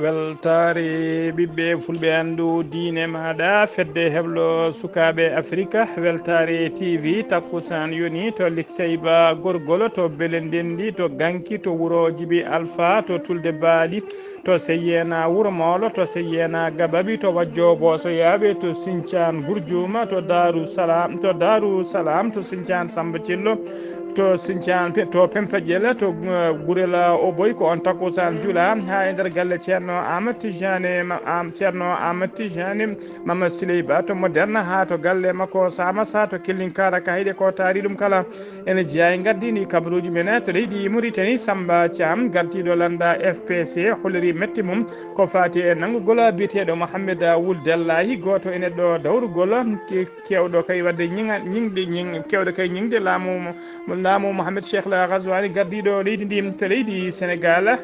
weltare ɓiɓɓe fulɓe anndu diine maɗa fedde heblo sukaɓe afrique weltare tv takkusan yoni to likseyba gorgolo to belendendi to ganki to wuuro djibi alpha to tulde baali to seyyena wuuro mawlo to seyyena gababi to wajjo bosoyaɓe to sinthiane bourdiouma to darou salam to sinthiane samba thillo to sinthiane to pempeƴƴel to guurel o boy ko on takkusan juula ha e nder galle ceerno amadou tijane ceerno amadou tijane mamadou siley ba to moderne ha to galle makko samasa to kellinkara kahiɗe ko taari ɗum kala ene jeeya e gaddini kabaruji men to leydi Mauritanie Samba Thiam gartiɗo landa FPC holliri metti mum ko fati e nanggugol biyeteɗo Mouhamed Wuldellahi goto e neɗɗo dawrugol kewɗo kay wadde kewɗo kay ñingde laamu Mouhamed Cheikh la Ghazouani gardiɗo leydi ndi to leydi Sénégal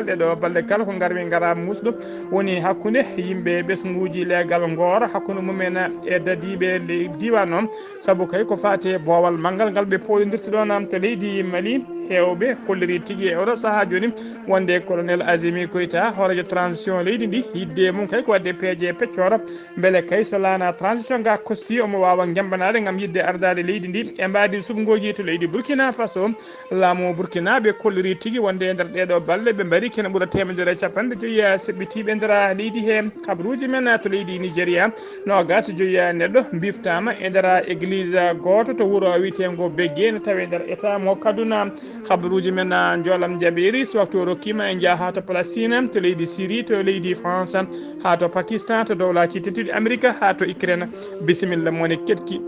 ɗeɗo balɗe kala ko garmi gara musɗo woni hakkude yimɓe ɓesguji leegal Ngor hakkude mumen e dadiɓe diwan noon saabu kay ko fati boowal manggal ngal ɓe poɗodirta ɗon to leydi Mali hewɓe kolliri tigui e oɗo saaha joni wonde colonel Azimi Koïta horejo transition leydi ndi yidde mum kay ko wadde peeje peccora beele kay so laana transition ga kosti omo wawa gembanade gam yidde ardade leydi ndi e mbadi subgoji to leydi Burkina Faso laamu Burkina ɓe kolliri tigui wonde e nder ɗeɗo balɗe ɓe mbaɗi kene ɓuura temedere capanɗe joyyi seɓɓitiɓe ndera leydi he kabaruji men to leydi Nigéria nogas joyyi neɗɗo biftama e ndera église goto to wuuro wiyetego Bégué ne tawi nder état mo Kaduna habaruji men joolam jaɓiri so waktu rokkima e jaaha to Palestine to leydi Syrie to leydi France ha to Pakistan to dowlaji tedduɗi Amérique ha to Ukraine bisimilla mone ketki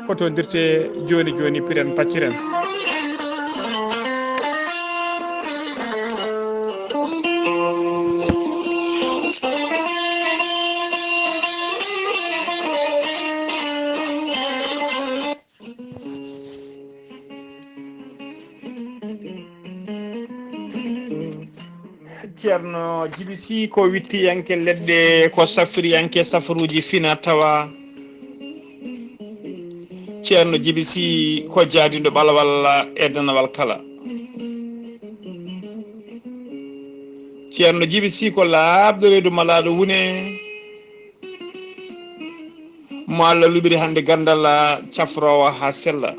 hotodirte joni piren pacciren ceerno Djiby Sy ko wittiyanke leɗɗe ko safriyanke safaruji fina tawa ceerno Djiby Sy ko jaadiɗo ɓalawal e danawal kala ceerno Djiby Sy ko laabɗo reedu malaɗo wune mo Allah luɓiri hande gandal cafrowo ha sella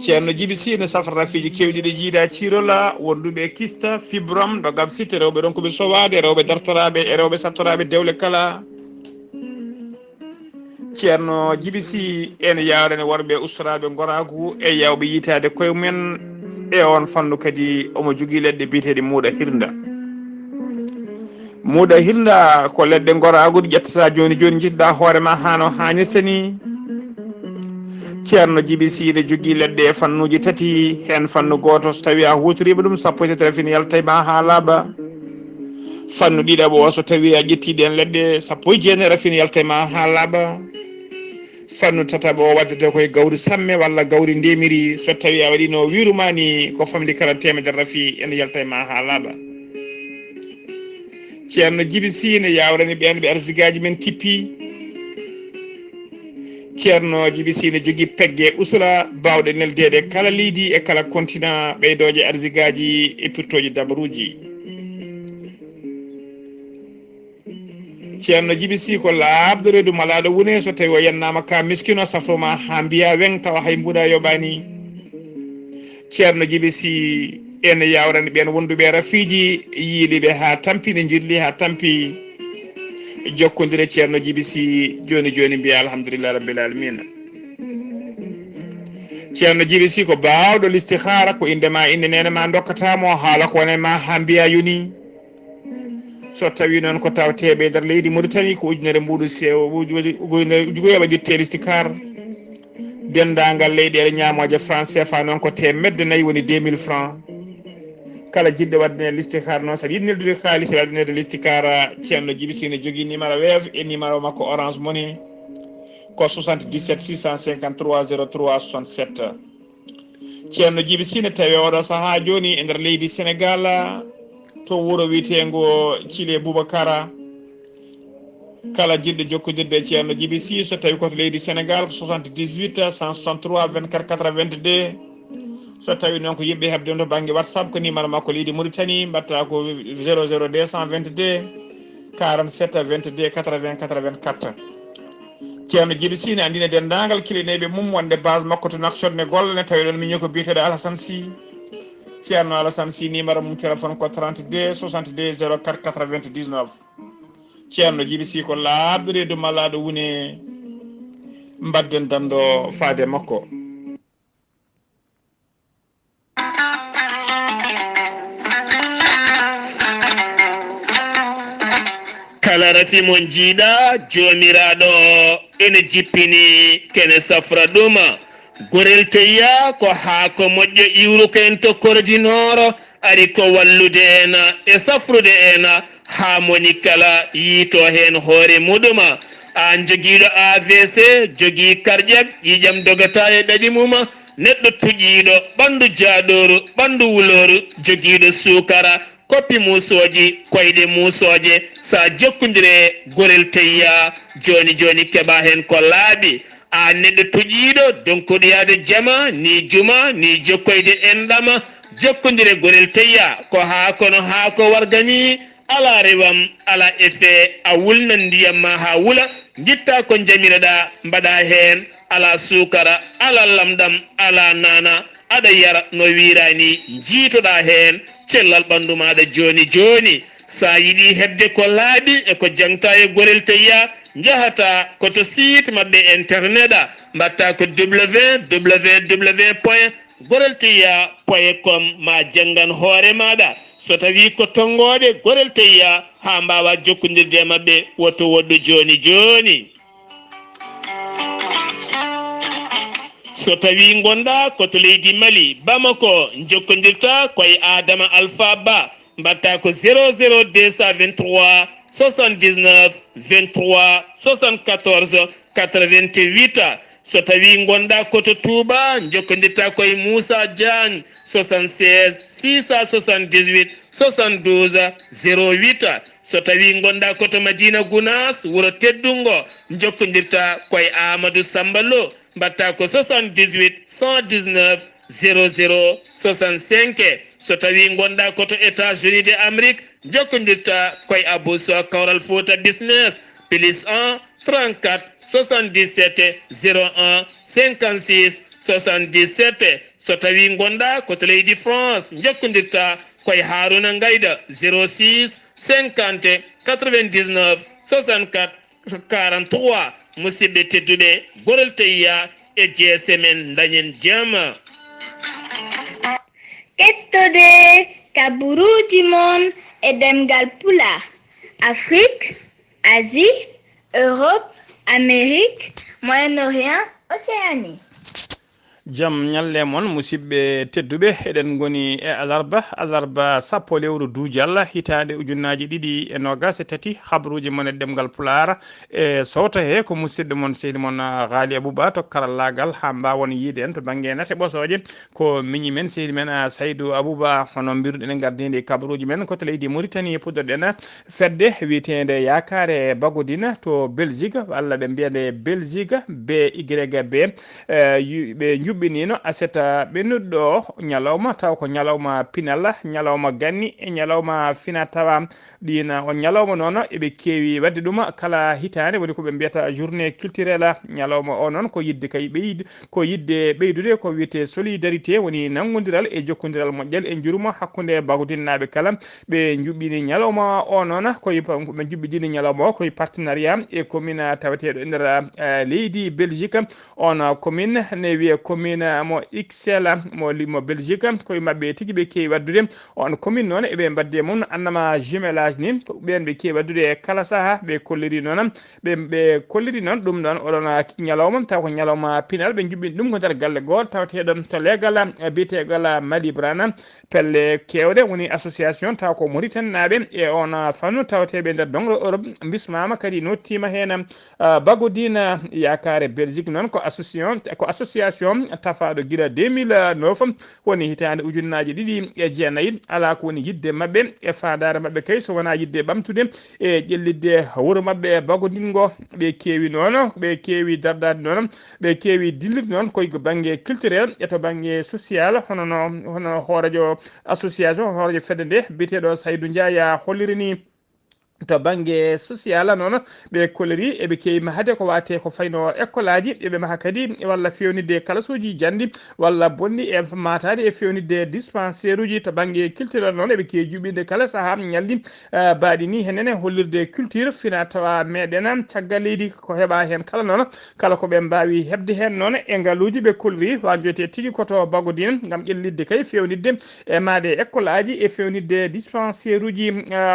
ceerno Djiby Sy ne safra rafiji kewɗi ɗe jiida cirola wonduɓe kista fibrom ɗo gam sitte rewɓe ɗon koɓe sowade rewɓe dartoraɓe e rewɓe sattoraɓe dewle kala ceerno Djiby Sy ene yawrene worɓe ustoraɓe goragu e yawɓe yitade koye mumen e on fannu kadi omo jogui leɗɗe biyeteɗe muuɗa hirda ko leɗɗe goraguɗe ƴettata joni jiɗɗa hoorema hano hannirta ni ceerno Djiby Sy ne jogui leɗɗe fannuji tati hen fannu goto so tawi a hutoriɓe ɗum sappo e tati rafini yalta ma ha laaɓa fannu ɗiɗaɓo so tawi a ƴettiɗen leɗɗe sappo e jeenayi rafini yalta ma ha laaɓa fannu tataɓo o waddete koye gawri samme walla gawri ndemiri so tawi a waɗino wirumani ko famdi kala temedere rafi ene yalta ma ha laaɓa ceerno Djiby Sy ne yawrani ɓenɓe arsigaji men kippi ceerno Djiby Sy ne jogui pegge usula bawɗe neldede kala leydi e kala continent ɓeydoje arsigaji e pirtoji dabaruji ceerno Djiby Sy ko laabɗo reedu malaɗo wune so tawi o yennama ka miskino safroma ha mbiya weng tawa hay mbuɗa yoɓani ceerno Djiby Sy ene yawrani ɓen wonduɓe rafiji yiiliɓe ha tampi ne jirli ha tampi jokkodire ceerno Djiby Sy joni mbiya alhamdulillah rabbil alamina ceerno Djiby Sy ko bawɗo listihara ko indema inde nene ma dokkatamo haala ko wone ma ha mbiya yoni so tawi noon ko tawteɓe nder leydi Mauritanie ko ujunere mbuɗu jugoyo waɗirte listihar dendagal leyɗele ñamoje franc CFA noon ko temedde nayyi woni 2000 francs kala jiɗɗo wadde listihar noon saɗa yiɗi neldude kalis waɗanede listihar ceerno Djiby Sy ne jogui numéro wave e numéro makko orange money ko 77 653 03 67 ceerno Djiby Sy ne tawi oɗo saaha joni e nder leydi Sénégal to wuro witengo Thile Boubacara kala jiɗɗo jokkodirde ceerno Djiby Sy so tawi koto leydi Sénégal 78 163 24 82 so tawi noon ko yimɓe hebde to banggue WhatsApp ko numéro makko leydi Mauritanie mbatta ko 00 222 47 22 80 84 ceerno Djiby Sy ne andine dendagal kilineɓe mum wonde base makko to nakchodne golle ne tawi ɗon miñi ko biyeteɗo Alassane Sy ceerno Alassane Sy numéro mum téléphone ko 32 62 04 99 ceerno Djiby Sy ko laaɓɗo reedu mallaɗo woni mbadden dando faade makko. kala rafi mon jiiɗa jomiraɗo ene jippini kene safra ɗuma gorel teya ko haako moƴƴo iwruko en to korodinoro ari ko wallude en e safrude en ha moni kala yiito hen hoore muɗuma an joguiɗo AVC jogui karƴak ƴiƴam dogata e ɗaɗi muma neɗɗo tuƴiɗo ɓandu jaaɗoru ɓandu wuloru joguiɗo sukara koppi musoji koyɗe musoje sa jokkodire gorel teyya joni joni keɓa hen ko laaɓi a neɗɗo tuƴiɗo donkuɗo yaade jama ni juma ni jokkoyde enɗama jokkodire gorel teyya ko ha kono ha ko wargani ala rewam ala effet a wulnan ndiyam ma ha wula guitta ko jamireɗa mbaɗa hen ala sukara ala lamɗam ala nana aɗa yara no wirani jiitoɗa hen cellal ɓandu maɗa joni joni sa yiɗi hebde ko laaɓi e ko jangta e gorel teyya jahata koto site mabɓe internet a mbatta ko www.gorelteyya.com ma jangan hoore maɗa so tawi ko tongoɗe gorel teyya ha mbawa jokkodirde mabɓe woto woɗɗo joni joni so tawi gonɗa koto leydi Mali Bamako jokkodirta koye Adama Alpha Ba mbatta ko 00223 79 23 74 88 so tawi gonɗa koto Touba jokkodirta koye Moussa Diagne 76 678 72 08 so tawi gonɗa koto Madina Gounas wuro teddungo jokkodirta koye Amadou Sambalo mbatta ko 78 119 00 65 so tawi gonɗa koto États-Unis de Amérique jokkodirta koye Abou Sow Kawral Fouta Business plus 1 34 77 01 56 77 so tawi gonɗa koto leydi France jokkodirta koye Haruna Ngayda 06 50 99 64 43 musidɓe tedduɓe gorel teyya e jeesemen dañen jama kettode kaburuji mon e ɗemngal pulaar Afrique, Asie, Europe, Amérique, Moyen-Orient, Océanie. Jam nyalle mon musidɓe tedduɓe eɗen goni e alarba sappo lewru duujal hitande ujunnaji ɗiɗi e nogas e tati habruji mon e ɗemgal pulaar e sowta he ko musidɗo mon sehli mon Ghalii Abuu Bah to karallagal ha mbawon yiide en to banggue nate ɓosoje ko miñi men sehli men Saydou Abou Bah hono mbiruɗen e gardidi kabruji men koto leydi Mauritanie puɗɗoɗen fedde witede yakare bagodina to Belgique walla ɓe mbiyade Belgique BYB ɓe juɓɓinino aseta ɓennuɗo ñalawma taw ko ñalawma pinal ñalawma ganni e ñalawma fina tawa ɗina on ñalawma noon eɓe keewi wadde ɗum kala hitande woni koɓe mbiyata journée culturelle ñalawma o noon ko yidde kay ko yidde ɓeydude ko wiyete solidarité woni nanggodiral e jokkodiral moƴƴal e juruma hakkude bagodinnaɓe kala ɓe juɓɓini ñalawma o noon koye ɓe juɓɓidini ñalawma o koye partenariat e commune taweteɗo e nder leydi Belgique on commune ne wiye commune mo XL mo Belgique koye mabɓe tigui ɓe kewi waddude on commune noon eɓe mbadde mum annama jumelage ni ɓen ɓe kewi waddude kala saaha ɓe kolliri noon ɓe kolliri noon ɗum ɗon oɗon ñalawma taw ko ñalawma pinal ɓe juɓɓini ɗum ko nder galle goto tawateɗo to legal biyetegal Mali Brana pelle kewɗe woni association taw ko Mauritanie naɓe e on fannu tawateɓe nder dongro Europe bismama kadi nottima hen bagodina yakare Belgique noon ko association tafaɗo gila 2009 woni hitande ujunnaji ɗiɗi e jeenayyi ala ko woni yidde mabɓe e fadare mabɓe kay so wona yidde ɓamtude e ƴellidde wuuro mabɓe bagodingo ɓe keewi noon ɓe keewi dardade noon ɓe keewi dillide noon koye banggue culturel e to banggue social hono hoorejo association hoorejo fedde nde biteɗo Saydou Ndiaya hollirini to banggue social noon ɓe kolori eɓe kewi mahade ko wate ko fayno école aji eɓe maha kadi walla fewnidde kalasuji jandi walla bonni e matade e fewnidde dispensaire uji to banggue culturel noon eɓe kewi juɓɓinde kala saaha ñalli baɗi ni henene hollirde culture fina tawa meɗen caggal leydi ko heeɓa hen kala noon kala koɓe mbawi hebde hen noon e ngaluji ɓe kolori wajete tigui koto bagodine gam ƴellidde kay fewnidde e made école aji e fewnidde dispensaire uji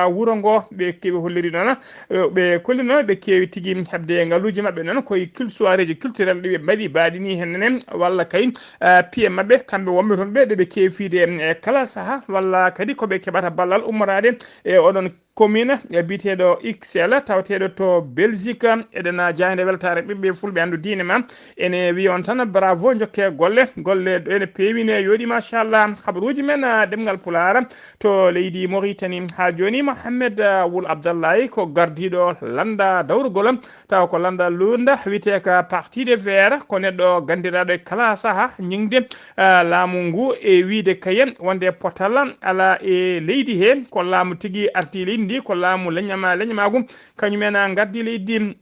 wuuro ngo ɓe kewi holliri noon ɓe kolli noon ɓe kewi tigui hebde ngaluji mabɓe noon koye soirée ji culturel ɗiɓe mbaɗi baɗi ni hennene walla kay piye mabɓe kamɓe wonɓe toon ɓe ɗeɓe kewi fiide e kala saaha walla kadi koɓe keɓata ballal ummorade e oɗon commune e biteɗo XL tawateɗo to Belgique eɗen jayde weltare ɓiɓɓe fulɓe andu diine ma ene wi on tan bravo jokke golle ene pewine yooɗi machallah habaruji men ɗemngal pulaar to leydi Mauritanie ha joni Mohamed Wul Abdallahi ko gardiɗo landa dawrugol taw ko landa lunda wiyete ka partie de vert ko neɗɗo gandiraɗo e kala saaha ñingde laamu ngu e wiide kayen wonde potal ala e leydi he ko laamu tigui arti leydi ndi ko laamu leññamagum kañumen gardi leydi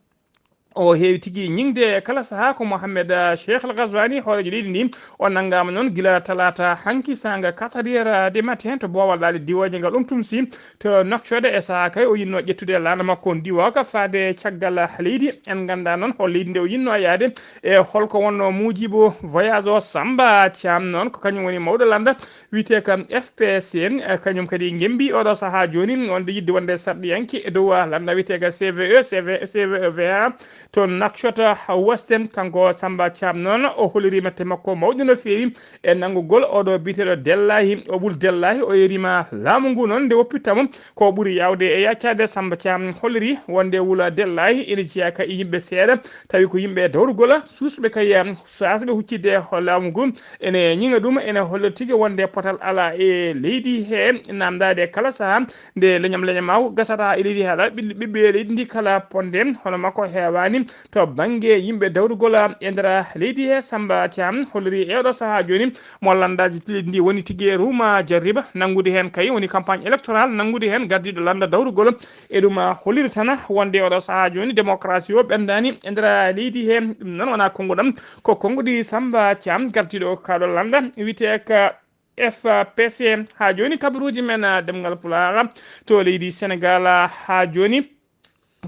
o heewi tigui ñingde kala saaha ko Mohamed Cheikh El Ghazouani hoorejo leydi ndi o nanggama noon guila talata hanki sanga 4h du matin to boowal laade diwoje ngal tumsi to noccode e saaha kay o yinno ƴettude laana makko on diwoka faade caggal leydi en ganda noon hol leydi nde o yinno yaade e holko wonno muujibo voyage o Samba Thiam noon ko kañum woni mawɗo landa wiyete kam FPC kañum kadi gembi oɗo saaha joni wonde yidde wonde sarɗiyanke e dow landa wiyete ka CVE VA to nakshota wasten kanko Samba Thiam noon o holiri mette makko mawɗi no feewi e nanggugol oɗo biteɗo Dellahi o ɓuuri Dellahi o yerima laamu ngu noon nde woppittamo ko ɓuuri yawde e yaccade Samba Thiam holliri wonde wula Dellahi ene jeeya ka yimɓe seeɗa tawi ko yimɓe dawrugol susɓe kay sasɓe huccidde laamu ngu ene ñiŋa ɗum ene holla tigui wonde potal ala e leydi he namdade kala saaha nde leñam gasata e leydi haala ɓiɓɓe leydi ndi kala ponde hono makko hewani to banggue yimɓe dawrugol e nder leydi he Samba Thiam holliri e oɗo saaha joni mo landaji leydi ndi woni tigui ruma jarriba nanggude hen kay woni campagne électorale nanggude hen gardiɗo landa dawrugol e ɗum holliri tan wonde oɗo saaha joni démocratie o ɓendani e nder leydi he ɗum noon wona kongoɗam ko konngudi Samba Thiam gardiɗo kaɗo landa wiyete ka FPC ha joni kabaruji men ɗemngal pulaar to leydi Sénégal ha joni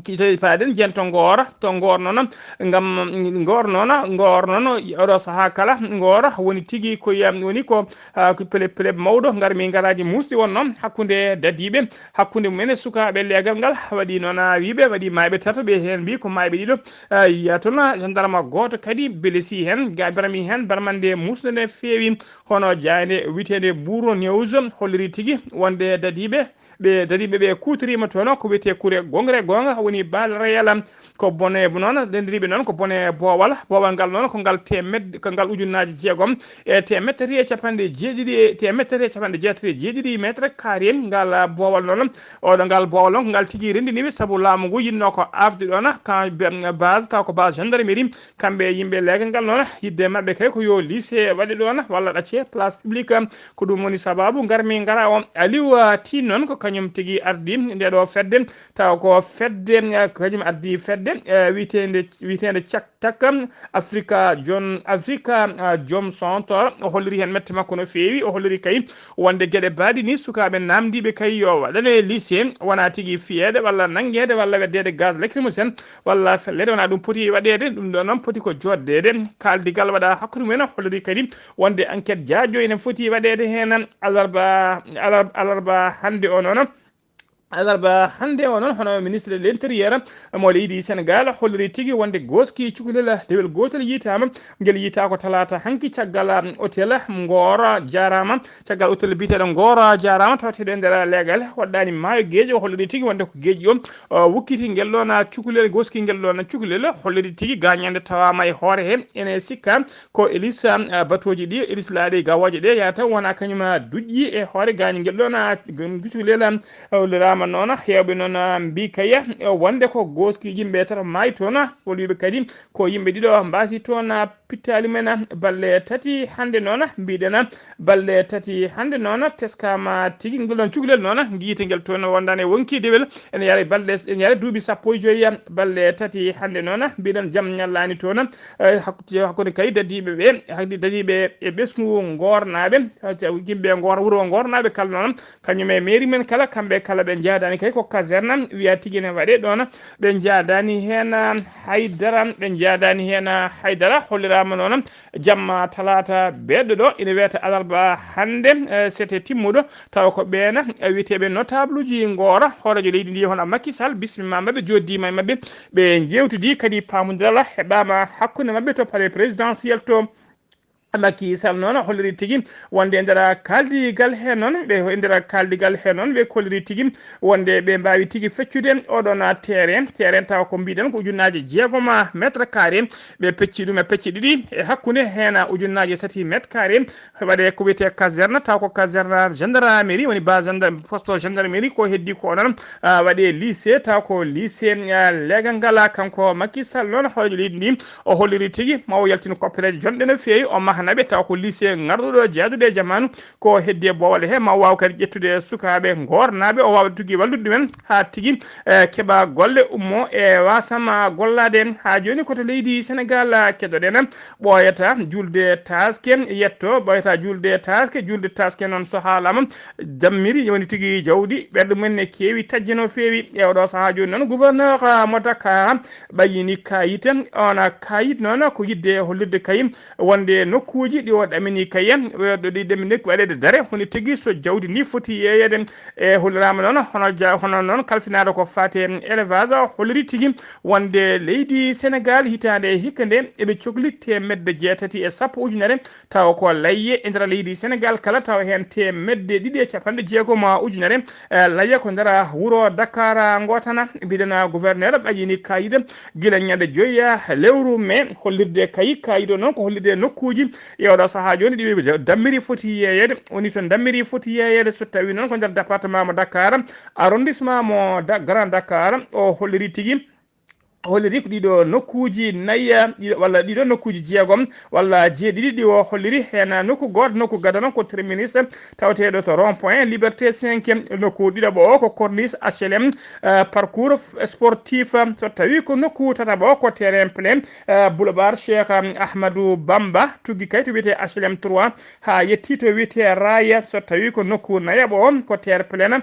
kitoy paden jen to ngor noon ngam ngor noon oɗo saaha kala ngor woni tigui ko woni ko pele mawɗo garmi garaji musɗi wonno hakkude dadiɓe hakkude mumen e sukaɓe leegal ngal waɗi noon wiɓe waɗi mayɓe tato ɓe hen mbi ko mayɓe ɗiɗo yiya toon gendarme goto kadi belesi hen gabarami hen barmande musde nde feewi hono jayde witede Bouro News holliri tigui wonde dadiɓe ɓe kutorima toon ko wiyete kure gonga woni baal réel ko bone noon dendiriɓe noon ko bone boowal ngal noon ko ngal ngal ujunnaji jeegom e temettati e capanɗe jeeɗiɗi métre carré ngal boowal noon oɗo ngal boowal noon ko ngal tigui rendiniɓe saabu laamu ngu yinno ko afde ɗon base taw ko base gendarmerie kamɓe yimɓe leegal ngal noon yidde mabɓe kay ko yo lycée waɗe ɗon walla ɗacce place publique ko ɗum woni sababu garmi gara o Aliou Tine noon ko kañum tigui ardi ndeɗo fedde taw ko fedde kañum addi fedde witende cak Africa Johnson to o holliri hen mette makko no feewi o holliri kay wonde gueɗe baɗi ni sukaɓe namdiɓe kay yo waɗane lycée wona tigui fiyede walla nanguede walla weddede gaz lacrymogène walla fellede wona ɗum poti waɗede ɗum ɗo noon poti ko joddede kaldigal waɗa hakkude mumen holliri kadi wonde enquête jaajo ene foti waɗede hen alarba hande o noon alarba hande onon hono ministre de l'intérieur mo leydi Sénégal holliri tigi wonde goski cukalel dewel gotel yitama ngel yita ko talata hanki caggal hôtel Ngor jarama caggal hôtel biteɗo Ngor jarama tawteɗo e nder legal waɗɗani maayo gueƴo holliri tigi wonde ko gueƴi o wukkiti ngel ɗona cukalel goski ngel ɗona cukalel holliri tigi gagnande tawama e hoore he ene sikka ko Elisa batoji ɗi njeslaare gawoje ɗe yata wona kañuma duƴƴi e hoore gañi ngel ɗona cukalel hollirama noon hewɓe noon mbi kaya wonde ko goski yimɓe tata maayi toon wolwiɓe kadi ko yimɓe ɗiɗo mbasi toon pittali men balle tati hande noon mbiɗen balle tati hande noon teskama tigui ngel ɗon cukalel noon guite ngel toon wondane wonki dewel ene yaara balle ene yaara duuɓi sappo e joyyi balle tati hande noon mbiɗen jaam ñallani toon hakkude kadi dadiɓe e ɓesgu gornaɓe yimɓe Ngor wuuro gornaɓe kala noon kañum e mairie men kala kamɓe kala ɓe jaadani kay ko caserne wiya tigui ne waɗe ɗon ɓe jaadani hen haydara hollirama noon jamma talata beɗɗo ɗo ina wiyata alarba hande c'était timmuɗo taw ko ɓeena wiyeteɓe notable uji Ngor horejo leydi ndi hono Macky Sall bismima mabɓe joddima e mabɓe ɓe jewtidi kadi pamodirala heɓama hakkude mabɓe to palais présidentiel to Macky Sall noon holliri tigi wonde e nder kaldigal he noon ɓe e nder kaldigal he noon ɓe kolliri tigi wonde ɓe mbawi tigi feccude oɗon terrain taw ko mbiɗen ko ujunnaje 6 métre carré ɓe pecci ɗum e pecce ɗiɗi e hakkude hen ujunnaje 7 métre carré waɗe ko wiyete caserne taw ko caserne gendarmerie woni base poste gendarmerie ko heddi ko noon waɗe lycée taw ko lycée leegal ngal kanko Macky Sall noon horejo leydi ndi o holliri tigi ma o yaltin koppereje jonɗe no fewi o naɓe taw ko lycée ngarɗuɗo jaaduɗo e jamanu ko heddi e bowal he ma waw kadi ƴettude sukaɓe gornaɓe o wawa tugui wallude ɗumen ha tigui keeɓa golle ummo e wasama gollade ha joni koto leydi Sénégal keɗoɗen ɓoyata julde taske yetto ɓoyata julde taske noon so haalama dammiri woni tigui jawdi ɓerɗe mumen ne kewi tajje no fewi e oɗo saaha joni noon gouverneur mo Dakar ɓayini kayit ona kayit noon ko yidde hollirde kayim wonde nokkuji ɗi o ɗamini kayem ɗi ɗamini waɗede dare honi tigui so jawdi ni foti yeyede e hollirama noon hono noon kalfinaɗo ko fate élevage holliri tigui wonde leydi Sénégal hitande hikka nde eɓe cohli temedde 6 ujunere taw ko layye e nder leydi Sénégal kala taw hen temedde 250 ujunere layya ko nder wuuro Dakar gotana mbiɗen gouverneur ɓayini kayit guila ñande 5 lewru mai hollirde kayit o noon ko hollirde nokkuji yewɗo saaha joni ɗiɓe dammiri foti yeyede woni to dammiri foti yeyede so tawi noon ko nder département mo Dakar arrondissement mo Grand Dakar o holliri tigui holliri ko ɗiɗo nokkuji nayyi walla ɗiɗo nokkuji 6 walla 7 ɗi o holliri hen nokku goto nokku gadano ko terminus taweteɗo to rond point liberté 5 nokku ɗiɗaɓo o ko corniche HLM parcours sportif so tawi ko nokku tataɓo ko terrain plein boulevard Cheikh Ahmadou Bamba tugui kay to wiyete HLM 3 ha yetti to wiyete Raya so tawi ko nokku nayaɓo o ko terre plein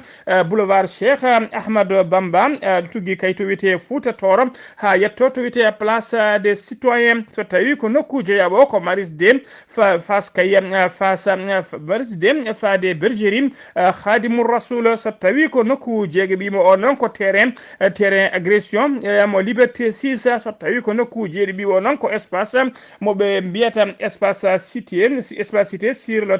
boulevard Cheikh Ahmadou Bamba tugui kay to wiyete Fouta Toro ha yetto to wiyete place des citoyens so tawi ko nokku jeeyaɓo ko Maris Dé face kayem face Maris Dé fade bergerie Khadimour Rasoul so tawi ko nokku jeegaɓimo o noon ko terrain agression mo liberté 6 so tawi ko nokku jeeɗiɓi o noon ko espace moɓe mbiyata espace cité sur le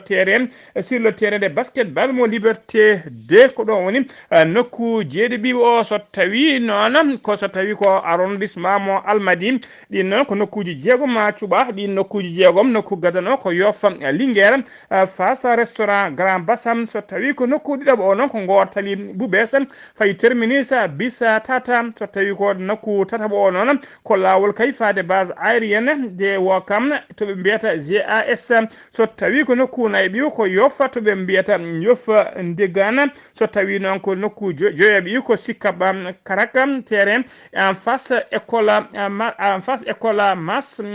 terrain de basketball mo liberté 2 ko ɗon woni nokku jeeɗiɓi o so tawi noon ko so tawi ko arrondissement mo Almadi ɗin noon ko nokkuji 6 cuɓa ɗin nokkuji 6 nokku gadano ko Yoff Linguére face restaurant Grand Bassam so tawi ko nokku ɗiɗaɓo o noon ko Ngor Tali Boubès fayi terminus bis tata so tawi ko nokku tataɓo o noon ko lawol kay fade base aérienne de Ouakam to ɓe mbiyata GAS so tawi ko nokku nayɓi ko Yoff to ɓe mbiyata Yoff Ndegane so tawi noon ko nokku joyaɓi ko Sicap Karaka terrain en face face école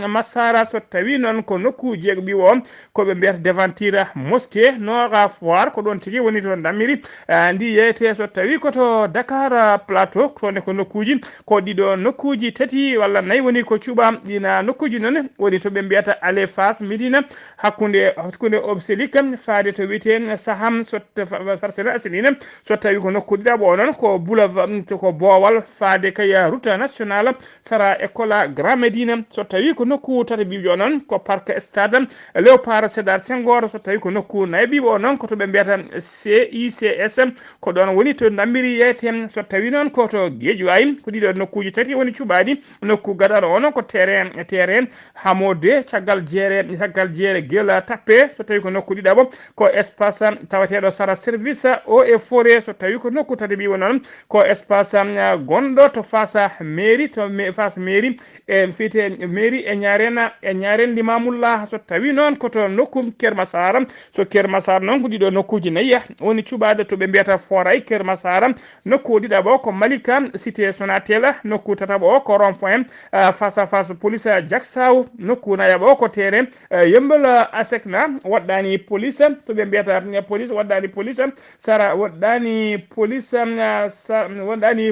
Massara so tawi non ko nokkuji bi won ko be mbiyata devanture mosquée Nora Foire ko don tigi woni to damiri ndi yeyete so tawi ko to Dakar Plateau to ne ko nokkuji ko dido nokkuji tati walla nayi woni ko cuba dina nokkuji non woni to be mbiyata ale Fass Medina hakkunde obselique faade to witen saham so Parcelles Assainies so tawi ko nokkude bo non ko boulevard ko Bowal faade kaya route nationale sara école Grand Médine so tawi ko nokku tata bijo non ko parc stade Léopold Sédar Senghor so tawi ko nokku nayi bo non ko to be mbiyata CICS ko don woni to namiri yeten so tawi non ko to Guédiawaye ko dido nokkuji tati woni cubadi nokku gadano on ko terrain hamode caggal jeere gela tappe so tawi ko nokku didabo ko espace tawatedo sara service eaux et forêt so tawi ko nokku tati bi wonon ko espace gondo to face mairie face mairie e fite mairie e nyaren limamullah so tawi non ko to nokku Kermassar so Kermassar non ko dido nokkuji nayya woni cubade to be mbiyata foray Kermassar nokku didabo ko Malika cité Sonatel nokku tatabo ko rond point face à face police Jaksaw nokku nayabo ko terrain yembal asekna waddani police to be mbiyata police waddani police sara waddani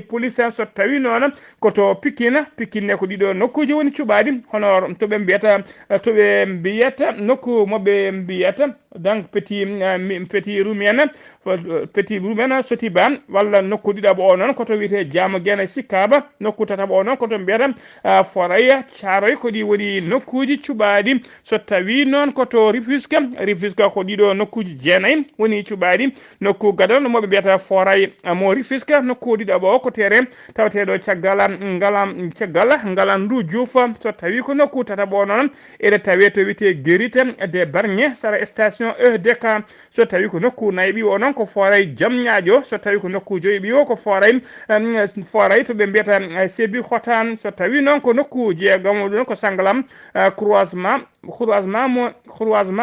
police so tawi non ko to Pikine ko dido nokkuji woni cubadi hono to be mbiyata nokku mobe mbiyata donc petit rumiana sotiba walla nokku didabo o non ko to wiete jamo gena Sikaba nokku tatabo o non ko to mbiyata foraya Thiaroye ko di woni nokkuji cubadi so tawi non ko to Rufisque ko dido nokkuji jeenayi woni cubadi nokku gadon mobe mbiyata foray mo Rufisque nokku didabo ko tere tawatedo ngalam ndu Diouf so tawi ko nokku tatabo non ede tawi to wiete Guérite de Bargny sara station EDK so tawi ko nokku naybi o non ko foray Diamniadio so tawi ko nokku joyibi o ko foray to be mbiyata Sébi Khotan so tawi non ko nokku jeegamo don ko Sangalam croisement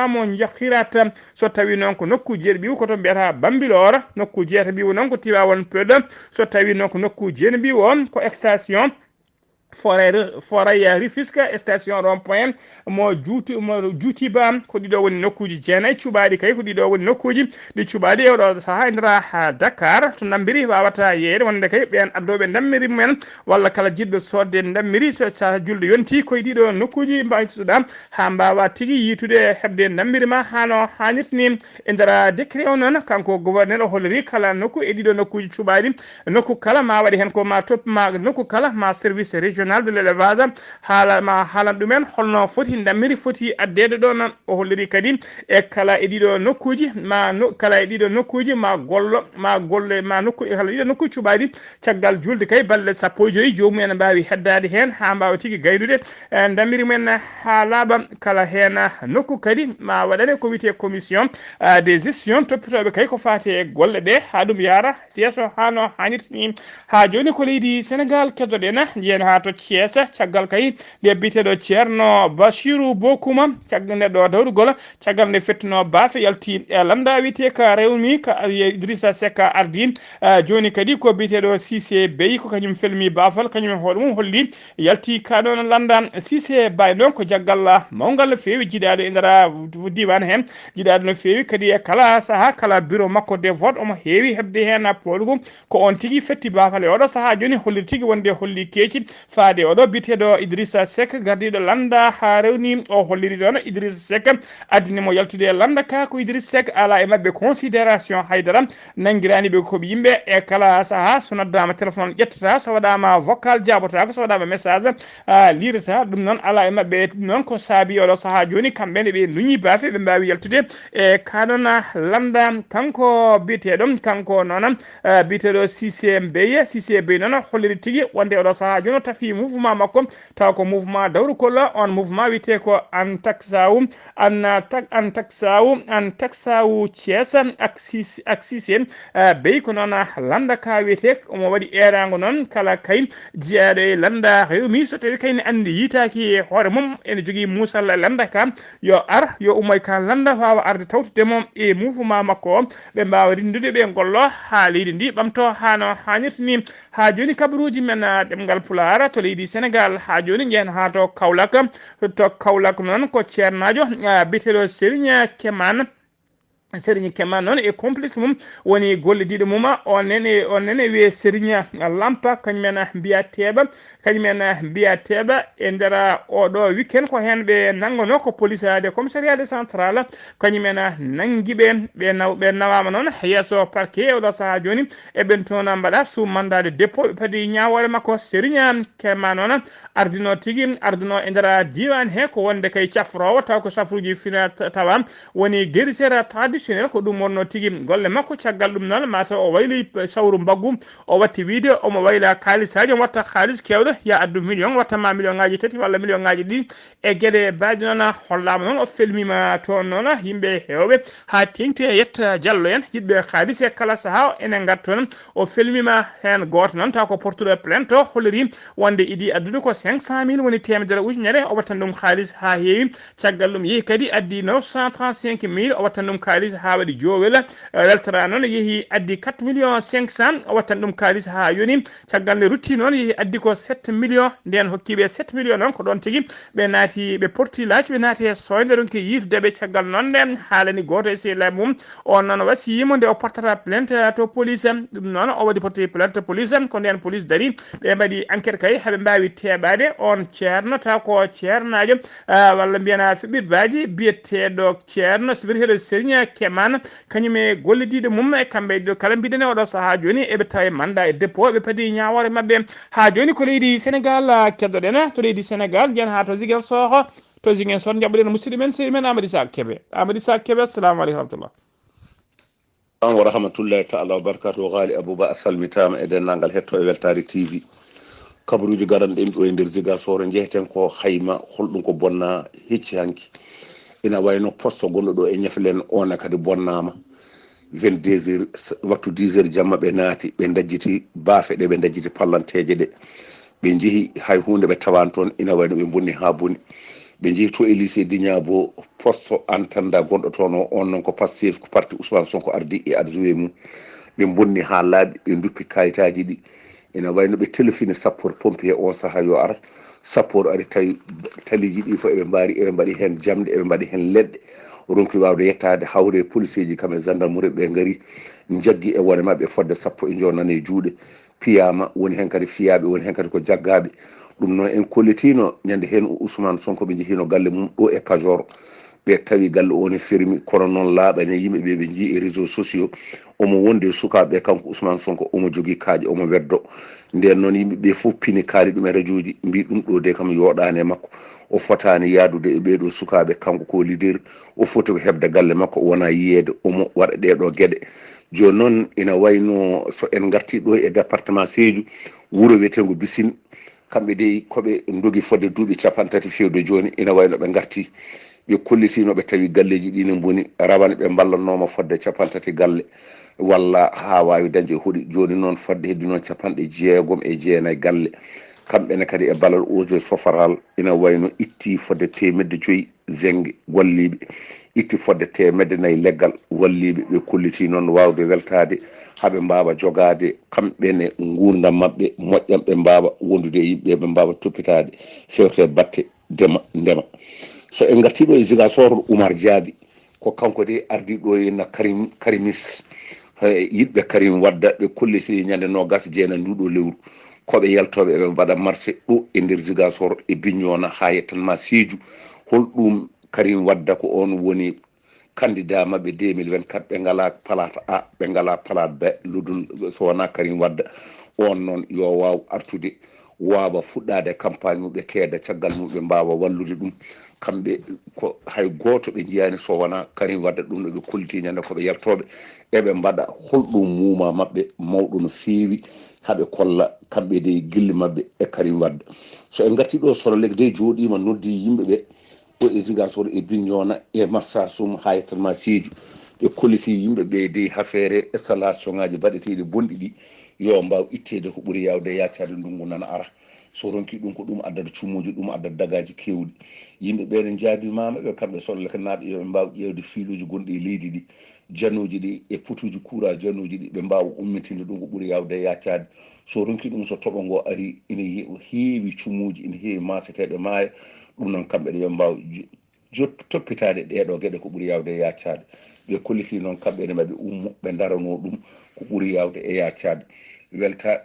mo Jakhirata so tawi non ko nokku jerbi ko to mbiyata Bambilor nokku jeeta bi non ko Tivaouane Peulh so tawi non ko nokku jenbi won ko extension foray Rufisque station rond point mo juuti ba ko dido woni nokkuji jeenayi cubadi kay ko dido woni nokkuji di cubadi e do saha indra Dakar to nambiri wawata yeede wonde kay ben addobe nammiri men walla kala jiddo sodde nammiri so sa julde yonti ko dido nokkuji mbaytuda ha mbawa tigi yitude hebde nammiri ma hano hanitni indra décret non kanko gouverneur holri kala nokku e dido nokkuji cubadi nokku kala ma wadi hen ko ma top ma nokku kala ma service régional de l'élevage haala dumen holno foti ndamiri foti addede do non o holliri kadi e kala edido nokkuji kala edido nokkuji ma golle ma nokku e kala edido nokku cubadi caggal julde kay balle sappo joyi joomu en mbawi heddade hen ha mbawa tigi gaynude ndamiri men ha laaba kala hen nokku kadi ma wadane ko wite commission des gestion toppitoɓe kay ko fati e golle ɗe ha ɗum yara yesso hano hanitni ha joni ko leydi Sénégal keddoɗena jeen ha to Thiès caggal kay de biteɗo Ceerno Bachirou Bokouma caggal ɗo dawrugol caggal nde fettuno baafe yalti e landa wite ka rewmi ka Idrissa Seck ardi joni kadi ko biteɗo Cissé Bey ko kañum felmi baafal kañum hoɗo mum holli yalti ka ɗon landa Cissé Bay ɗon ko jaggal mawgal fewi jiɗade e ndara diwan hen jiɗade no fewi kadi e kala saaha kala bureau makko de vote omo heewi hebde hen poɗugo ko on tigui fetti baafal e oɗo saaha joni holli tigui wonde holli keeci faade oɗo biteɗo Idrissa Seck gardiɗo landa ha rewni o holliri ɗon Idrissa Seck addinimo yaltude landa ka ko Idrissa Seck ala e mabɓe considération haydara nangirani ɓe koɓe yimɓe e kala saaha so noddama téléphone ƴettata so waɗama vocal jabotako so waɗama message lirata ɗum noon ala e mabɓe ɗum noon ko saabi oɗo saaha joni kamɓene ɓe duñi baafe ɓe mbawi yaltude e kaɗon landa kanko biteɗo kanko noon biteɗo Cissé Bey noon holliri tigui wonde oɗo saaha joni tafi mouvement makko taw ko mouvement dawrukol on mouvement wite ko an taksawu Thiès ak Cissé Bey ko noon landa ka wite omo waɗi erago noon kala kay jeeyaɗo e landa rewmi so tawi kayne andi yitaki e hoore mum ene jogui musalla landa ka yo ar yo umoy ka landa wawa arde tawtudemo e mouvement makko ɓe mbawa rindude ɓe gollo ha leydi ndi ɓamto hano hannirtini ha joni kabaruji men ɗemngal pulaar to leydi Sénégal ha joni jen ha to Kaolack noon ko ceernajo biteɗo Serigne Keman noon e complice mum woni gollidiɗo mum on nene wiye Serigne Lampa kañumen mbiya teeɓa e nder oɗo weekend ko hen ɓe nangono ko police de commissariat central kañumen nanguiɓe ɓe nawama noon yesso parquet oɗo saaha joni eɓen toon mbaɗa sous mandat de dépôt ɓe paadi ñawore makko Serigne Keman noon arduno e nder diwan he ko wonde kay cafrowo taw ko safruji fina tawa woni guérisseur traditionnel ko ɗum wonno tigui golle makko caggal ɗum noon mataw o wayli sawru mbaggu o watti vidéo omo wayla kalisaji omo watta kalis kewɗo ya addu million wattama million ngaji 3 walla million ngaji 2 e gueɗe baji noon hollama noon o felmima toon noon yimɓe hewɓe ha tengti e yetta Diallo en yiɗɓe kalis e kala saaha enen garta toon o felmima hen goto noon taw ko portuɗo plainte o holliri wonde idi addude ko 500 000 woni temedere ujunere o wattan ɗum kalis ha heewi caggal ɗum yeehi kadi addi 935 000 o wattan ɗum kalis ha waɗi jowel weltara noon yeehi addi 4 millions 500 o wattan ɗum kalis ha yoni caggal nde rutti noon yeehi addi ko 7 millions nden hokkiɓe 7 millions noon ko ɗon tigui ɓe naati ɓe porti laaci ɓe naati e soyde ronki yitudeɓe caggal noon nde haalani goto e sehilaɓe mum on noon wasiyimo nde o portata plainte to police ɗum noon o waɗi porti plainte police ko nden police dari ɓe mbaɗi enquête kay haaɓe mbawi teɓade on ceerno taw ko ceernajo walla mbiyana fiɓɓirbaji biyeteɗo ceerno sibiriteɗo Serigne Keman kañume gollidiɗo mum e kamɓe ɗo kala mbiɗene oɗo saaha joni eɓe tawi mandat e dépôt ɓe paadi ñawore mabɓe ha joni ko leydi Sénégal keddoɗen to leydi Sénégal jen ha to Ziguinchor jaɓɓuɗen musidɗo men sehil men Amadou Issa Kébé assalamu aleykum rahmatullah wa rahmatullahi taala wa barakatuh. Ghalii Abuu Bah salmitama e dennangal hetto e Weltare TV kabaruji garanɗen ɗo e nder Ziguinchor jeheten ko hayma holɗum ko bonna hecci hanki ina wayno poste gonɗo ɗo e ñeflen ona kadi bonnama 22h wattu 10h jamma ɓe naati ɓe dajjiti baafe ɗe ɓe dajjiti pallanteje ɗe ɓe jeehi hay hunde ɓe tawan toon ina wayno ɓe bonni ha boni ɓe jeehi to e lycée Dignabo poste antanda gonɗo toon o on noon ko Pastef ko parti Ousmane Sonko ardi e adjoint mum ɓe bonni ha laaɓi ɓe duppi kayitaji ɗi ina wayno ɓe téléphone sapeur pompier on saaha yo ara sapeur ari tawi taliji ɗi fo eɓe mbaɗi hen jamde eɓe mbaɗi hen leɗɗe ronki wawde yettade hawre police ji kam e gendarmerie ɓe gaari jaggi e wone mabɓe fodde sappo e jonane e juuɗe piyama woni hen kadi fiyaɓe woni hen kadi ko jaggaɓe ɗum noon en kollitino ñande hen Ousmane Sonko ɓe jeehino galle mum ɗo e Kajor ɓe tawi galle o ne fermi kono noon laaɓani yimɓeɓe ɓe jii e réseaux sociaux omo wonde sukaɓe kanko Ousmane Sonko omo jogui kaaƴe omo weddo nden noon yimɓeɓe fof pini kaali ɗum e radio ji mbi ɗum ɗo de kam yoɗani e makko o fotani yadude e ɓeɗo sukaɓe kanko ko leader o foti ko hebde galle makko wona yiyede omo waɗa ɗeɗo gueɗe joni noon ina wayno so en garti ɗo e département Sédhiou wuuro wiyetego Bissine kamɓe de koɓe dogi fodde duuɓi 30 fewde joni ina wayno ɓe garti ɓe kollitino ɓe tawi galleji ɗi ne boni rawane ɓe ballatnoma fodde 30 galle walla ha wawi dañde huuɗi joni noon fodde heddi noon 69 galle kamɓene kadi e balal oje fofaral ina wayno itti fodde 100 zengue walliɓe itti fodde 4 leggal walliɓe ɓe kolliti noon wawde weltade haaɓe mbawa jogade kamɓene gurdam mabɓe moƴƴam ɓe mbawa wondude e yimɓe ɓe mbawa toppitade fewte batte ndema so en gartiɗo e Ziguinchor Oumar Diaby ko kanko de ardi ɗo henna karimis yiɗɓe Karim Wadda ɓe kolliti ñande 29 nduɗo lewru koɓe yaltoɓe ɓe mbaɗa marché ɗo e nder Ziguinchor e Bignona ha yettanma Sédhiou holɗum Karim Wadda ko on woni candidat mabɓe 2024 ɓe ngala palata A ɓe ngala palata B ludul so wona Karim Wadda on noon yo waw artude wawa fuɗɗade campagne mum ɓe keeda caggal mum ɓe mbawa wallude ɗum kamɓe ko hay goto ɓe jiyani so wona Karim Wadda ɗum ɗo ɓe kolliti ñande koɓe yaltoɓe eɓe mbaɗa holɗum muuma mabɓe mawɗo no feewi haɓe kolla kamɓe de gille mabɓe e Karim Wadda so en garti ɗo soro legde de jooɗima noddi yimɓeɓe ɗo e Ziguinchor e Bignona e Marsassoum ha yettanma Sédhiou ɓe kolliti yimɓeɓe de affaire installation ngaji baɗeteɗi bonɗi ɗi yo mbaw ittede ko ɓuuri yawde yaccade ndungu nana ara so ronki ɗum ko ɗum addata cumuji ɗum addata dagaji kewɗi yimɓeɓe ne jaadimama ɓe kamɓe solle naaɓe yoɓe mbaw ƴewde fiiluji gonɗi e leydi ɗi jannuji ɗi e putuji kura jannuji ɗi ɓe mbawa ummitinde ɗum ko ɓuuri yawde yaccade so ronki ɗum so toɓo ngo ari ina heewi cumuji ina heewi maseteɓe maaya ɗum noon kamɓe ɗe yo mbaw toppitade ɗeɗo gueɗe ko ɓuuri yawde yaccade ɓe kolliti noon kamɓene maɓe ummo ɓe darano ɗum ko ɓuuri yawde e yaccade welta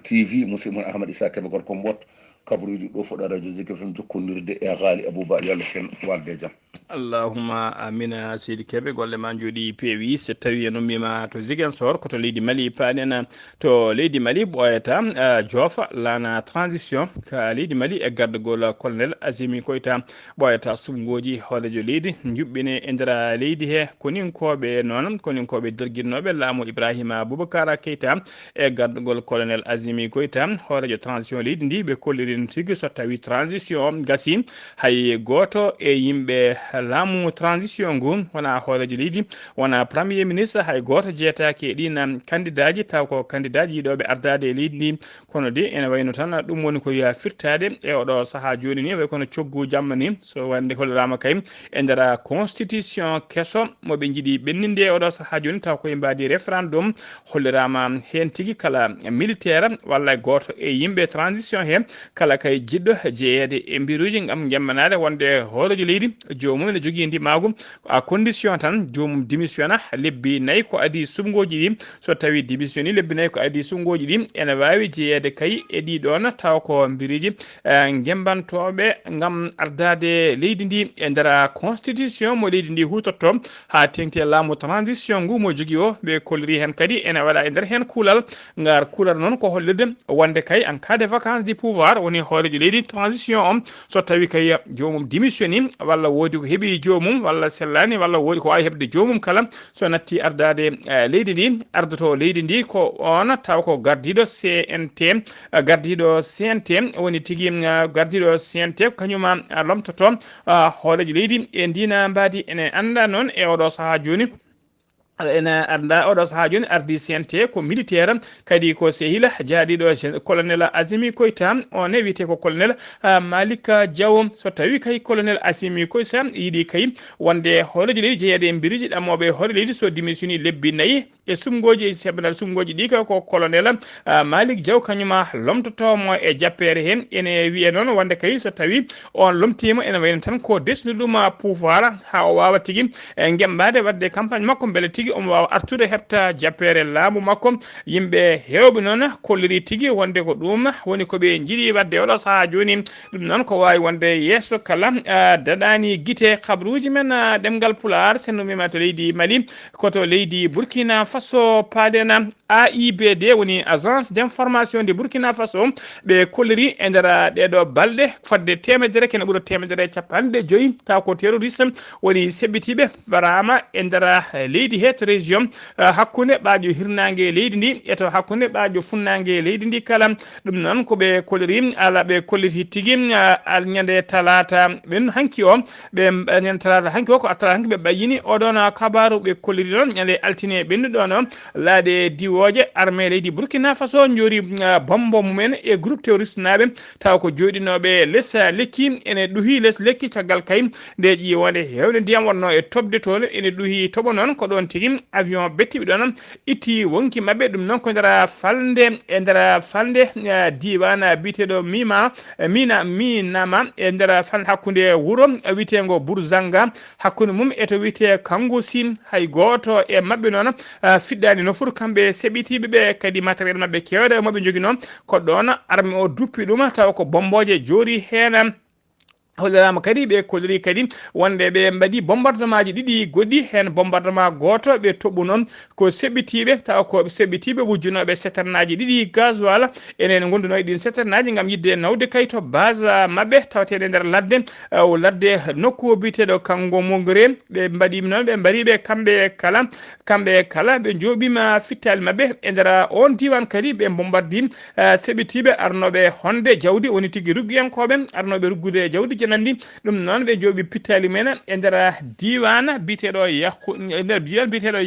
tv musidɗo mon Ahmad Issa Keɓe Gorko Mbot kabaruji ɗo foɗa radio Zik FM jokkodirde e Ghalii Abuu Bah yo Allah ken walde jaam. Allahumma amina seydi Keɓe golle ma jooɗi peewi so tawi en ummima to Ziguinchor koto leydi Mali paɗen to leydi Mali ɓoyata joofa lana transition ka leydi Mali e gardugol colonel Assimi Koïta ɓoyata sumgoji hoolejo leydi juɓɓine e nder leydi he koninkoɓe noon koninkoɓe derguinnoɓe laamu Ibrahima Boubacara Keïta e gardugol colonel Assimi Koïta hoolejo transition leydi ndi ɓe kollirin tigui so tawi transition gasi hay goto e yimɓe laamu transition ngu wona hoolejo leydi wona premier ministre hay goto jeetaki e ɗin candidat ji taw ko candidat ji yiɗoɓe ardade e leydi ndi kono de ene wayno tan ɗum woni ko firtade e oɗo saaha joni ni way kono coggu jamma ni so wande hollirama kay e nder constitution kesso moɓe jiiɗi ɓenninde oɗo saaha joni taw koye mbadi référendum hollirama hen tigui kala militaire walla goto e yimɓe transition he kala kay jiɗɗo jeeyede e mbiruji gam gemmanade wonde hoolejo leydi jomum ene jogui ndimagum à condition tan jomum démissionna lebbi nayyi ko adi sumgoji ɗi so tawi démissioni lebbi nayyi ko adi sumgoji ɗi ene wawi jeeyede kay e ɗiɗon taw ko mbiriji gembantoɓe gam ardade leydi ndi e nder constitution mo leydi ndi hutotto ha tengti laamu transition ngu mo jogui o ɓe kolliri hen kadi ene waɗa e nder hen kuulal ngar kuulal noon ko hollirde wonde kay en cas de vacance du pouvoir woni hoolejo leydi transition on so tawi kay jomum démissioni walla woodi ko heeɓi jomum walla sellani walla woodi ko wawi heɓde jomum kala so natti ardade leydi ndi ardoto leydi ndi ko on taw ko gardiɗo CNT gardiɗo CNT woni tigui gardiɗo CNT kañuma lomtoto hoolejo leydi e ndina mbadi ene anda noon e oɗo saaha joni ene anda oɗo saaha joni ardi CNT ko militaire kadi ko sehila jaaɗiɗo colonel Assimi Koïta on wiyete ko colonel Malick Diaw so tawi kay colonel Assimi Koïta yiiɗi kay wonde hoolejo leydi jeeyede e mbiriji ɗammoɓe hoore leydi so démissioni lebbi nayyi e sumgoji e sebdal sumgoji ɗi ko colonel Malick Diaw kañuma lomtotomo e jappere hen ene wiye noon wonde kay so tawi on lomtima ene wayno tan ko desnuɗum pouvoir ha o wawa tigui guembade wadde campagne makko beele tigui omo wawa artude hebta jappere laamu makko yimɓe hewɓe noon kolliri tigui wonde ko ɗum woni koɓe jiiɗi wadde oɗo saaha joni ɗum noon ko wawi wonde yesso kala daɗani guite kabaruji men ɗemgal pulaar sennumima to leydi Mali koto leydi Burkina Faso paɗen AIBD woni agence d' information de Burkina Faso ɓe kolliri e nder ɗeɗo balɗe fadde temedere kene ɓuura temedere capanɗe joyyi taw ko terroriste woni seɓɓitiɓe barama e nder leydi he to région hakkude ɓaajo hirnangue leydi ndi e to hakkude ɓaajo funnangue leydi ndi kala ɗum noon koɓe kolliri ala ɓe kolliti tigui ñande talata ɓen hanki o ɓe ñande talata hanki o ko talata hanki ɓe ɓayyini oɗon kabaru ɓe kolliri noon ñande altine ɓennuɗon laaɗe diwoje armée leydi Burkina Faso jori bombo mumen e groupe terroriste naɓe taw ko joɗinoɓe less lekki ene ɗuuhi less lekki caggal kay nde ƴiwonde hewde ndiyam wonno e tobde toon ene ɗuuhi toɓo noon ko ɗon tigui avion bettiɓe ɗon itti wonki mabɓe ɗum noon ko nder falde e nder falde diwan biteɗo minama e nder falde hakkude wuuro witego Bourzanga hakkude mum eto wite Kangousine hay goto e mabɓe noon fiɗɗani no foti kamɓe seɓɓitiɓeɓe kadi matériel mabɓe kewɗe moɓe jogui noon ko ɗon armée o duppi ɗum taw ko bomboje jori hen hollirama kadi ɓe kolliri kadi wonde ɓe mbaɗi bombardement ji ɗiɗi goɗɗi hen bombardement goto ɓe toɓɓu noon ko seɓɓitiɓe taw ko seɓɓitiɓe wujjunoɓe setarnaji ɗiɗi gasoil enen gonduno e ɗin setarnaji gam yidde nawde kay to base mabɓe tawateɗe nder ladde ladde nokku biteɗo Kango Mongre ɓe mbaɗimi noon ɓe mbariɓe kamɓe kala ɓe joɓima fittali mabɓe e nder on diwan kadi ɓe bombardi seɓɓitiɓe arnoɓe honde jawdi woni tigui rugguiyankoɓe arnoɓe ruggude jawdi janandi ɗum noon ɓe jooɓi pittali men e nder diwan biteɗo yakku nder diwan biteɗo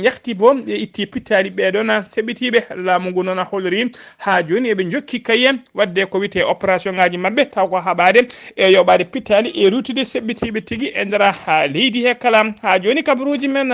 yaktibo e itti pittali ɓeɗon seɓɓitiɓe laamu ngu noon holliri ha joni eɓe jokki kayen wadde ko wiyete opération ngaji mabɓe taw ko haɓade e yoɓade pittali e rutude seɓɓitiɓe tigui e nder leydi he kala ha joni kabaruji men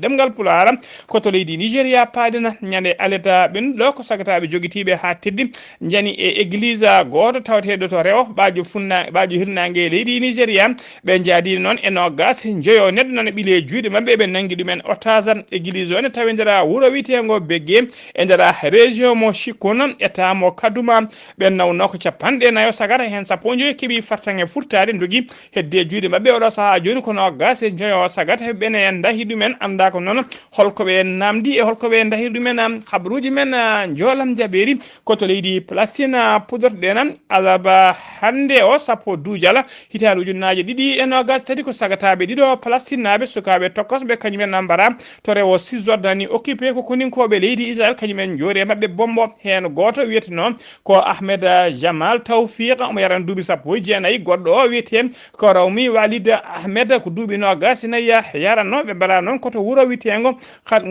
ɗemngal pulaar koto leydi Nigéria paadena ñande aleta ɓennuɗo ko sagataɓe joguitiɓe ha teddi jani e église goto tawateɗo to rewo ɓajo hirnangue leydi Nigéria ɓe jaadi noon e nogas joyo neɗɗo noon ɓiile juuɗe mabɓe ɓe nangui ɗumen otage église o ne tawi nder wuuro witego Begge e nder région mo Chikon état mo Kaduma ɓe nawno ko 49 sagata hen 15 keeɓi fartange furtade dogui hedde juuɗe mabɓe oɗo saaha joni ko nogas joyo sagata ɓene dahi ɗumen anda ko noon holkoɓe namdi e holkoɓe dahi ɗumen habaruji men joolam jaɓeri koto leydi Palestine pudorɗen alaba hande o sappo duujal hitande ujunnaje ɗiɗi e nogas tati ko sagataɓe ɗiɗo Palestine naɓe sukaɓe tokkosɓe kañumen mbara to rewo Cisjordanie occupé ko koninkoɓe leydi Israël kañumen joori mabɓe bombo hen goto wiyeteno ko Ahmed Jamal Tawfiq omo yaran duuɓi sappo e jeenayyi goɗɗo o wiyete ko Rawmi Walid Ahmed ko duuɓi nogas nayyi yaranno ɓe mbara noon koto wuuro witego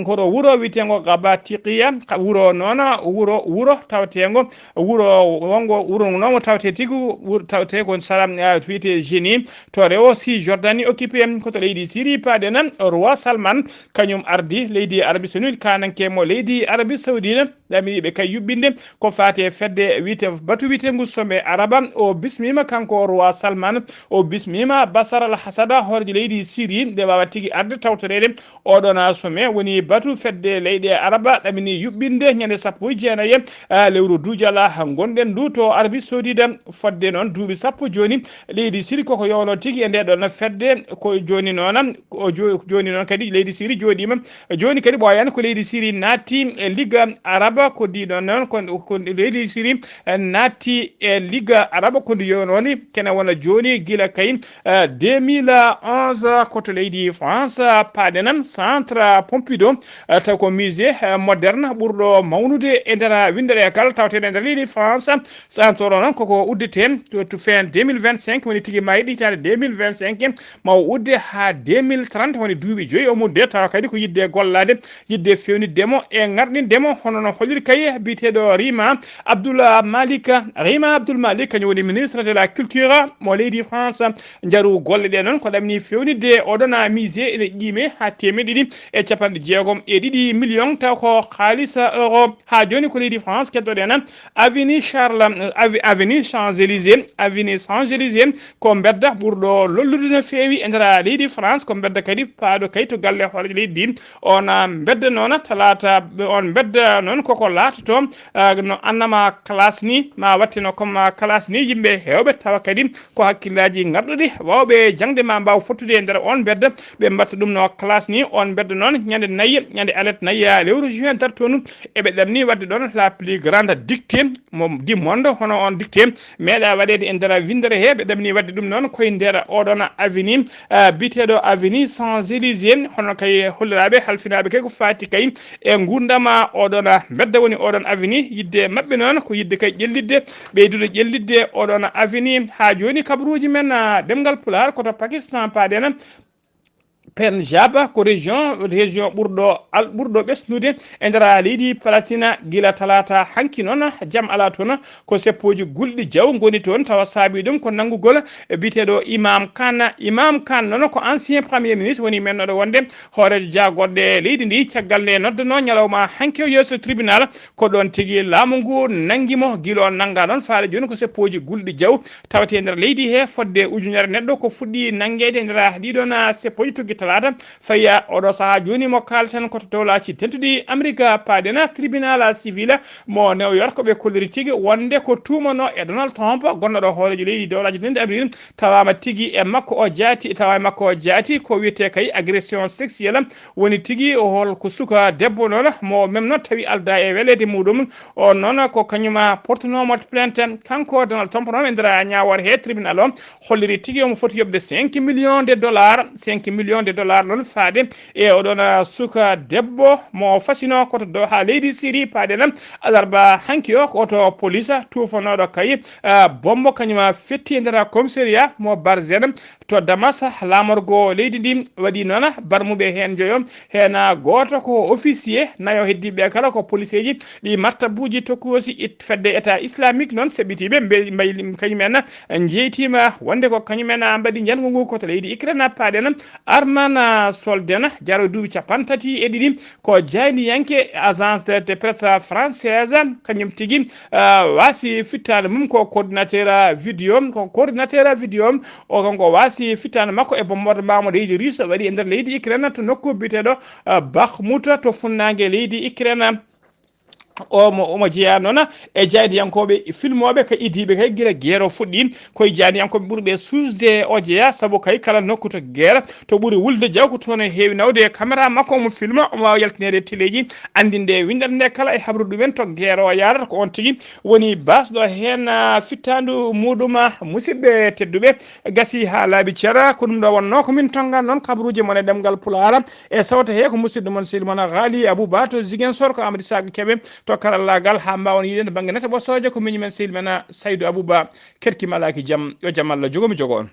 koto wuuro witego Gabatiqiya wuuro noon wuuro tawtego wuuro wongo wuuro noon tawte tigui tawte ko salam wiyete génie to rewo Cisjordanie occupé koto leydi Syrie paɗen roi Salman kañum ardi leydi Arabie Saoudite kananke mo leydi Arabie Saoudite ɗamiɓe kay yuɓɓinde ko fate fedde wiyete batu wiyetegu sommet araba o bismima kanko roi Salman o bismima Bashar al-Assad horejo leydi Syrie nde wawa tigui arde tawtorede oɗon sommet woni batu fedde leyɗe araba ɗamini yuɓɓinde ñande sappo e jeenayyi lewru duujal gonɗen ndu to Arabie Saoudite fodde noon duuɓi sappo joni leydi Syrie koko yowno tigui e nde ɗon fedde ko joni noon joni noon kadi leydi Syrie joɗima joni kadi ɓoyani ko leydi Syrie natti e liga araba ko ndiɗon noon ko leydi Syrie natti e liga araba ko ndi yownoni kene wona joni guila kay 2011 koto leydi France paɗenam centre Pompidou taw ko musée moderne ɓurɗo mawnude e nder windere kala tawteɗe nder leydi France centre o noon koko uddete to fin 2025 woni tigui mayiɗi hitande 2025 ma udde ha 2030 woni duuɓi joyyi o mudde tawa kadi ko yidde gollade yidde fewnidemo e ngarɗindemo hono no holliri kay biteɗo Rima Abdoul Malik kañum woni ministre de la culture mo leydi France jaaru golle ɗe noon ko ɗamni fewnidde oɗon musée ene qiime ha temedde 2.6 million taw ko haalisa euro ha joni ko leydi France keddoɗen avenue Champs-Élysées ko bedda ɓurɗo lollude no fewi e nder leydi France ko bedda kadi paaɗo kay to galle horejo leydi ndi on bedda noon talata on bedda noon koko latoto no annama classe ni ma wattino comme classe ni yimɓe hewɓe tawa kadi ko hakkillaji garɗuɗi wawɓe jangde ma mbaw fottude e nder on bedda ɓe mbatta ɗum no classe ni on bedda noon ñande nayyi ñande alet nayyi lewru juin dartonu eɓe ɗamni wadde ɗon la plus grande dictée du monde hono on dictée meeɗa waɗede e nder windere he ɓe ɗamni wadde ɗum noon koye nder oɗon avenue biteɗo avenue Champs-Élysées hono kay holliraɓe halfinaɓe kay ko fati kay e gurdama oɗon bedda woni oɗon avenue yidde mabɓe noon ko yidde kay ƴellidde ɓeydude ƴellidde oɗon avenue ha joni kabaruji men ɗemngal pulaar koto Pakistan paɗen Punjab ko région ɓurɗo ɓesnude e nder leydi Palestine gila talata hanki noon jaam ala toon ko seppoji gulɗi jaw goni toon tawa saabi ɗum ko nanggugol biteɗo Imam Khan noon ko ancien premier ministre woni mennoɗo wonde hoorejo jagorɗe leydi ndi caggal nde noddano ñalawma hanki o yeeso tribunal ko ɗon tigui laamu ngu nanguimo guila o nangga noon faade joni ko seppoji gulɗi jaw tawate nder leydi he fodde ujunere neɗɗo ko fuɗɗi nanguede e nder ɗiɗon seppoji togui talata faya oɗo saaha joni mo kalten koto dowlaci tentuɗi Amérique paadena tribunal civil mo New York ɓe kolliri tigui wonde ko tumano e Donald Trump gonnoɗo hoorejo leydi dowlaji nende Amérique tawama tigui e makko o jaati ko wiyete kay agression sexuelle woni tigui hol ko suka debbo noon mo même noon tawi alda e welede muɗum on noon ko kañuma portenomo plainte kanko Donald Trump noon e nder ñawore he tribunal o holliri tigui omo foti yobde 5 millions de dollars $50 non faade e oɗon suka debbo mo fasino koto dow ha leydi Syrie paade nam alarba hanki o koto police tufonoɗo kay bombo kañuma fetti e nder commissariat mo Barzene to Damas lamorgo leydi ndi waɗi noon barmuɓe hen joyom hen goto ko officier nayo heddiɓe kala ko police ji ɗi martabuji tokkosi fedde état islamique noon seɓɓitiɓe mbayli kañumen jeytima wonde ko kañumen mbaɗi janggo ngu koto leydi Ukraine paɗen Arman Solden jaro duuɓi 31 ko jayniyanke agence de presse française kañum tigui wasi fittade mum ko coordinateur vidéo o konko wasi fittade makko e bombardement mo leydi russe waɗi e nder leydi Ukraine to nokku biteɗo Bakhmut to funnague leydi Ukraine omo jeeya noon e jaydiyankoɓe filmoɓe ka idiɓe kay guila guerre o fuɗɗi koye jaydiyankoɓe ɓuuriɓe susde o jeeya saabu kay kala nokku to guerre to ɓuuri wulde jaw ko toon heewi nawde caméra makko omo filma omo wawi yaltinede téléji andinde windata nde kala e habaru ɗumen to guerre o yarata ko on tigui woni basɗo hen fittandu muɗum musidɓe tedduɓe gasi ha laaɓi ceera ko ɗum ɗo wonno komin tongan noon kabaruji mon e ɗemgal pulaar e sawta he ko musidɗo moon sehil moon Ghalii Abuu Bah to Ziguinchor ko Amadou Saga Kébé to karallagal ha mbawon yidende banggue nete ɓossoje ko miñumen sehil men Saydou Abou Bah kerkimalaki jaam yo jaam Allah jogomi jogo on